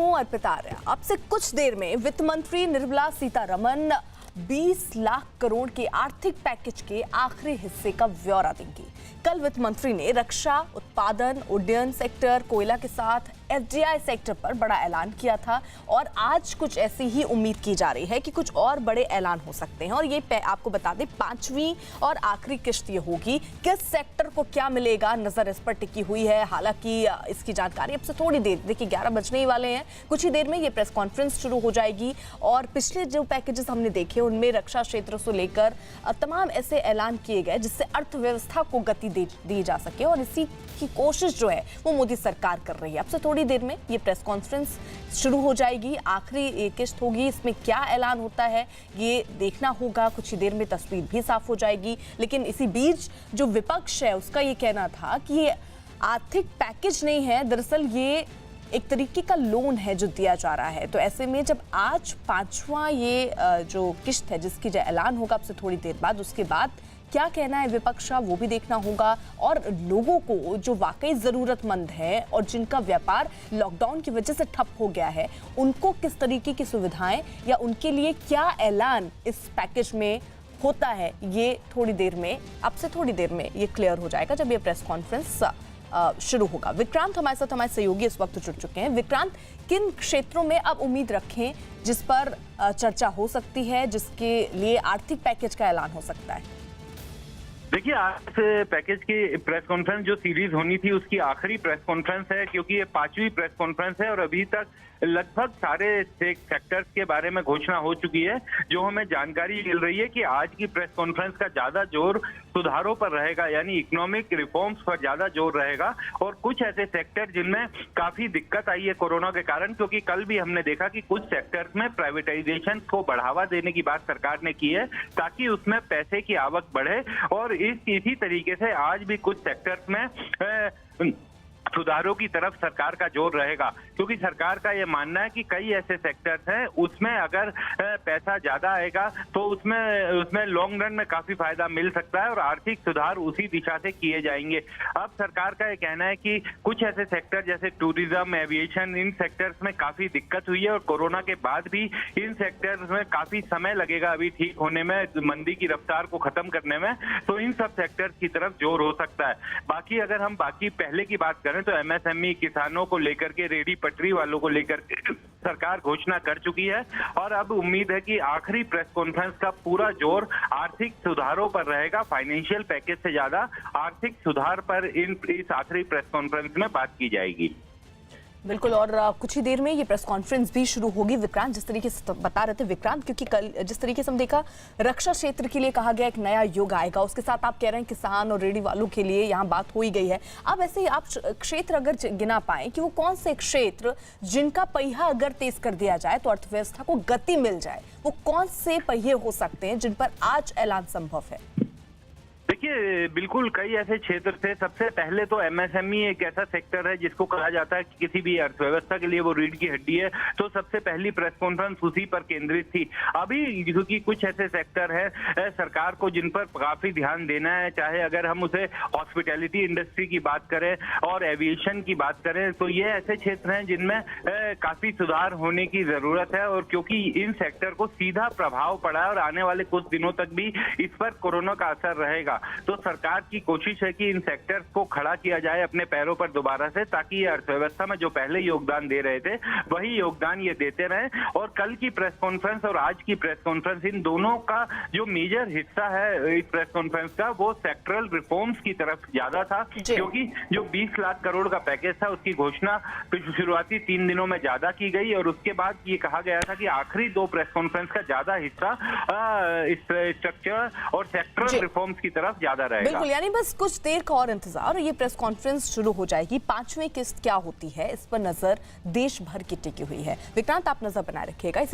हूं अर्पिता आर्या। अब से कुछ देर में वित्त मंत्री निर्मला सीतारमण 20 लाख करोड़ के आर्थिक पैकेज के आखिरी हिस्से का ब्यौरा देंगी। कल वित्त मंत्री ने रक्षा, उत्पादन, उड्डयन सेक्टर, कोयला के साथ एफडीआई सेक्टर पर बड़ा ऐलान किया था और आज कुछ ऐसी ही उम्मीद की जा रही है कि कुछ और बड़े ऐलान हो सकते हैं। और ये आपको बता दें, 5वीं और आखिरी किश्त ये होगी। किस सेक्टर को क्या मिलेगा, नजर इस पर टिकी हुई है। हालांकि इसकी जानकारी अब से थोड़ी देर, देखिए 11 बजने ही वाले हैं, कुछ ही देर में ये प्रेस कॉन्फ्रेंस शुरू हो जाएगी। और पिछले जो पैकेजेस हमने देखे उनमें रक्षा क्षेत्र से लेकर तमाम ऐसे ऐलान किए गए जिससे अर्थव्यवस्था को गति दी जा सके, और इसी की कोशिश जो है वो मोदी सरकार कर रही है। अब से थोड़ी देर में ये प्रेस कॉन्फ्रेंस शुरू हो जाएगी, आखिरी किश्त होगी। इसमें क्या ऐलान होता है ये देखना होगा, कुछ ही देर में तस्वीर भी साफ हो जाएगी। लेकिन इसी बीच जो विपक्ष है उसका ये कहना था कि ये आर्थिक पैकेज नहीं है, दरअसल ये एक तरीके का लोन है जो दिया जा रहा है। तो ऐसे में जब आज 5वां ये जो किश्त है जिसकी जो ऐलान होगा अब से थोड़ी देर बाद, उसके बाद क्या कहना है विपक्ष का वो भी देखना होगा। और लोगों को जो वाकई ज़रूरतमंद है और जिनका व्यापार लॉकडाउन की वजह से ठप हो गया है, उनको किस तरीके की सुविधाएं या उनके लिए क्या ऐलान इस पैकेज में होता है, ये थोड़ी देर में, अब से थोड़ी देर में ये क्लियर हो जाएगा जब ये प्रेस कॉन्फ्रेंस शुरू होगा। विक्रांत हमारे साथ, हमारे सहयोगी इस वक्त जुड़ चुके हैं। विक्रांत, किन क्षेत्रों में अब उम्मीद रखें जिस पर चर्चा हो सकती है, जिसके लिए आर्थिक पैकेज का ऐलान हो सकता है? देखिए, आज पैकेज की प्रेस कॉन्फ्रेंस जो सीरीज होनी थी उसकी आखिरी प्रेस कॉन्फ्रेंस है, क्योंकि ये 5वीं प्रेस कॉन्फ्रेंस है और अभी तक लगभग सारे सेक्टर्स के बारे में घोषणा हो चुकी है। जो हमें जानकारी मिल रही है कि आज की प्रेस कॉन्फ्रेंस का ज्यादा जोर सुधारों पर रहेगा, यानी इकोनॉमिक रिफॉर्म्स पर ज्यादा जोर रहेगा। और कुछ ऐसे सेक्टर जिनमें काफी दिक्कत आई है कोरोना के कारण, क्योंकि कल भी हमने देखा कि कुछ सेक्टर्स में प्राइवेटाइजेशन को बढ़ावा देने की बात सरकार ने की है ताकि उसमें पैसे की आवक बढ़े। और इसी तरीके से आज भी कुछ सेक्टर्स में सुधारों की तरफ सरकार का जोर रहेगा, क्योंकि सरकार का यह मानना है कि कई ऐसे सेक्टर्स हैं उसमें अगर पैसा ज्यादा आएगा तो उसमें लॉन्ग रन में काफी फायदा मिल सकता है और आर्थिक सुधार उसी दिशा से किए जाएंगे। अब सरकार का यह कहना है कि कुछ ऐसे सेक्टर जैसे टूरिज्म, एविएशन, इन सेक्टर्स में काफी दिक्कत हुई है और कोरोना के बाद भी इन सेक्टर्स में काफी समय लगेगा अभी ठीक होने में, मंदी की रफ्तार को खत्म करने में। तो इन सब सेक्टर्स की तरफ जोर हो सकता है। बाकी अगर हम पहले की बात करें तो एमएसएमई, किसानों को लेकर के, रेडी पटरी वालों को लेकर के सरकार घोषणा कर चुकी है और अब उम्मीद है कि आखिरी प्रेस कॉन्फ्रेंस का पूरा जोर आर्थिक सुधारों पर रहेगा। फाइनेंशियल पैकेज से ज्यादा आर्थिक सुधार पर इस आखिरी प्रेस कॉन्फ्रेंस में बात की जाएगी। बिल्कुल, और कुछ ही देर में ये प्रेस कॉन्फ्रेंस भी शुरू होगी। विक्रांत, जिस तरीके से बता रहे थे विक्रांत, क्योंकि कल जिस तरीके से हम देखा रक्षा क्षेत्र के लिए कहा गया एक नया युग आएगा, उसके साथ आप कह रहे हैं किसान और रेडी वालों के लिए यहाँ बात हो ही गई है। अब ऐसे ही आप क्षेत्र अगर गिना पाए कि वो कौन से क्षेत्र जिनका पहिया अगर तेज कर दिया जाए तो अर्थव्यवस्था को गति मिल जाए, वो कौन से पहिए हो सकते हैं जिन पर आज ऐलान संभव है? देखिए, बिल्कुल कई ऐसे क्षेत्र थे। सबसे पहले तो एमएसएमई एक ऐसा सेक्टर है जिसको कहा जाता है कि किसी भी अर्थव्यवस्था के लिए वो रीढ़ की हड्डी है, तो सबसे पहली प्रेस कॉन्फ्रेंस उसी पर केंद्रित थी। अभी क्योंकि कुछ ऐसे सेक्टर है सरकार को जिन पर काफी ध्यान देना है, चाहे अगर हम उसे हॉस्पिटैलिटी इंडस्ट्री की बात करें और एविएशन की बात करें, तो ये ऐसे क्षेत्र हैं जिनमें काफी सुधार होने की जरूरत है। और क्योंकि इन सेक्टर को सीधा प्रभाव पड़ा है और आने वाले कुछ दिनों तक भी इस पर कोरोना का असर रहेगा, तो सरकार की कोशिश है कि इन सेक्टर्स को खड़ा किया जाए अपने पैरों पर दोबारा से, ताकि ये अर्थव्यवस्था में जो पहले योगदान दे रहे थे वही योगदान ये देते रहें। और कल की प्रेस कॉन्फ्रेंस और आज की प्रेस कॉन्फ्रेंस, इन दोनों का जो मेजर हिस्सा है इस प्रेस कॉन्फ्रेंस का, वो सेक्टरल रिफॉर्म्स की तरफ ज्यादा था, क्योंकि जो 20 लाख करोड़ का पैकेज था उसकी घोषणा शुरुआती 3 दिनों में ज्यादा की गई और उसके बाद ये कहा गया था कि आखिरी 2 प्रेस कॉन्फ्रेंस का ज्यादा हिस्सा इस स्ट्रक्चर और सेक्टरल रिफॉर्म्स की तरफ ज्यादा रहेगा। बिल्कुल, यानी बस कुछ देर का और इंतजार और ये प्रेस कॉन्फ्रेंस शुरू हो जाएगी। 5वीं किस्त क्या होती है इस पर नजर देश भर की टिकी हुई है। विक्रांत, आप नजर बनाए रखिएगा। इसी